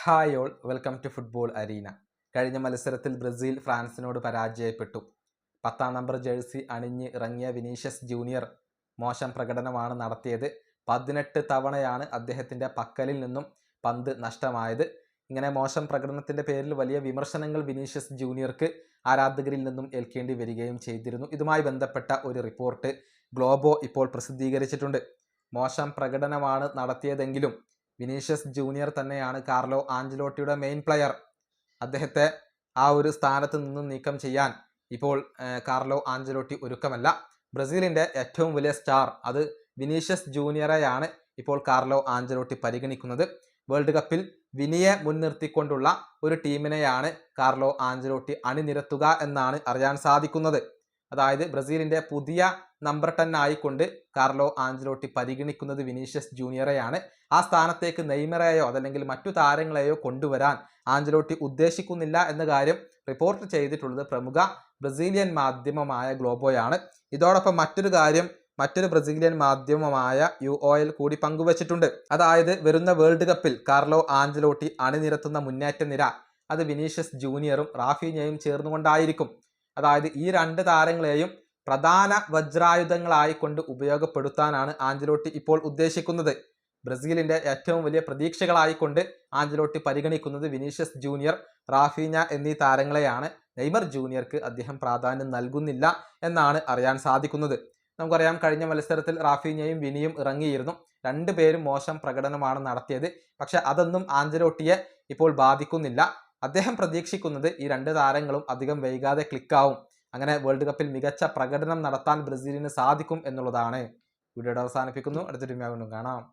Hi all, welcome to football arena. കഴിഞ്ഞ മത്സരത്തിൽ Brazil ഫ്രാൻസിനോട് പരാജയപ്പെട്ടു. 10-ാം നമ്പർ ജേഴ്സി അണിഞ്ഞ് ഇറങ്ങിയ വിനീഷ്യസ് ജൂനിയർ മോശം പ്രകടനമാണ് നടത്തിയത്. 18 തവണയാണ് അദ്ദേഹത്തിൻ്റെ പക്കലിൽ നിന്നും പന്ത് നഷ്ടമായത്. ഇങ്ങനെ മോശം പ്രകടനത്തിൻ്റെ പേരിൽ വലിയ വിമർശനങ്ങൾ വിനീഷ്യസ് ജൂനിയർക്ക് ആരാധകരിൽ നിന്നും ഏൽക്കേണ്ടി വരികയും ചെയ്തിരുന്നു. ഇതുമായി ബന്ധപ്പെട്ട ഒരു റിപ്പോർട്ട് ഗ്ലോബോ ഇപ്പോൾ പ്രസിദ്ധീകരിച്ചിട്ടുണ്ട്. മോശം പ്രകടനമാണ് നടത്തിയതെങ്കിലും വിനീഷ്യസ് ജൂനിയർ തന്നെയാണ് കാർലോ ആഞ്ചലോട്ടിയുടെ മെയിൻ പ്ലെയർ. അദ്ദേഹത്തെ ആ ഒരു സ്ഥാനത്ത് നിന്നും നീക്കം ചെയ്യാൻ ഇപ്പോൾ കാർലോ ആഞ്ചലോട്ടി ഒരുക്കമല്ല. ബ്രസീലിൻ്റെ ഏറ്റവും വലിയ സ്റ്റാർ അത് വിനീഷ്യസ് ജൂനിയറെയാണ് ഇപ്പോൾ കാർലോ ആഞ്ചലോട്ടി പരിഗണിക്കുന്നത്. വേൾഡ് കപ്പിൽ വിനിയെ മുൻനിർത്തിക്കൊണ്ടുള്ള ഒരു ടീമിനെയാണ് കാർലോ ആഞ്ചലോട്ടി അണിനിരത്തുക എന്നാണ് അറിയാൻ സാധിക്കുന്നത്. അതായത് ബ്രസീലിൻ്റെ പുതിയ നമ്പർ 10 ആയിക്കൊണ്ട് കാർലോ ആഞ്ചലോട്ടി പരിഗണിക്കുന്നത് വിനീഷ്യസ് ജൂനിയറെയാണ്. ആ സ്ഥാനത്തേക്ക് നെയ്മറെയോ അതല്ലെങ്കിൽ മറ്റു താരങ്ങളെയോ കൊണ്ടുവരാൻ ആഞ്ചലോട്ടി ഉദ്ദേശിക്കുന്നില്ല എന്ന കാര്യം റിപ്പോർട്ട് ചെയ്തിട്ടുള്ളത് പ്രമുഖ ബ്രസീലിയൻ മാധ്യമമായ ഗ്ലോബോയാണ്. ഇതോടൊപ്പം മറ്റൊരു ബ്രസീലിയൻ മാധ്യമമായ UOL കൂടി പങ്കുവച്ചിട്ടുണ്ട്. അതായത് വരുന്ന വേൾഡ് കപ്പിൽ കാർലോ ആഞ്ചലോട്ടി അണിനിരത്തുന്ന മുന്നേറ്റ നിര അത് വിനീഷ്യസ് ജൂനിയറും റാഫീഞ്ഞയും ചേർന്നുകൊണ്ടായിരിക്കും. അതായത് ഈ രണ്ട് താരങ്ങളെയും പ്രധാന വജ്രായുധങ്ങളായിക്കൊണ്ട് ഉപയോഗപ്പെടുത്താനാണ് ആഞ്ചലോട്ടി ഇപ്പോൾ ഉദ്ദേശിക്കുന്നത്. ബ്രസീലിൻ്റെ ഏറ്റവും വലിയ പ്രതീക്ഷകളായിക്കൊണ്ട് ആഞ്ചലോട്ടി പരിഗണിക്കുന്നത് വിനീഷ്യസ് ജൂനിയർ, റാഫീഞ്ഞ എന്നീ താരങ്ങളെയാണ്. നെയ്മർ ജൂനിയർക്ക് അദ്ദേഹം പ്രാധാന്യം നൽകുന്നില്ല എന്നാണ് അറിയാൻ സാധിക്കുന്നത്. നമുക്കറിയാം, കഴിഞ്ഞ മത്സരത്തിൽ റാഫീഞ്ഞയും വിനിയും ഇറങ്ങിയിരുന്നു. രണ്ടുപേരും മോശം പ്രകടനമാണ് നടത്തിയത്. പക്ഷെ അതൊന്നും ആഞ്ചലോട്ടിയെ ഇപ്പോൾ ബാധിക്കുന്നില്ല. അദ്ദേഹം പ്രതീക്ഷിക്കുന്നത് ഈ രണ്ട് താരങ്ങളും അധികം വൈകാതെ ക്ലിക്കാവും. അങ്ങനെ വേൾഡ് കപ്പിൽ മികച്ച പ്രകടനം നടത്താൻ ബ്രസീലിന് സാധിക്കും എന്നുള്ളതാണ്. വീഡിയോയുടെ അവസാനിപ്പിക്കുന്നു. അടുത്തൊരു വീഡിയോ കാണാം.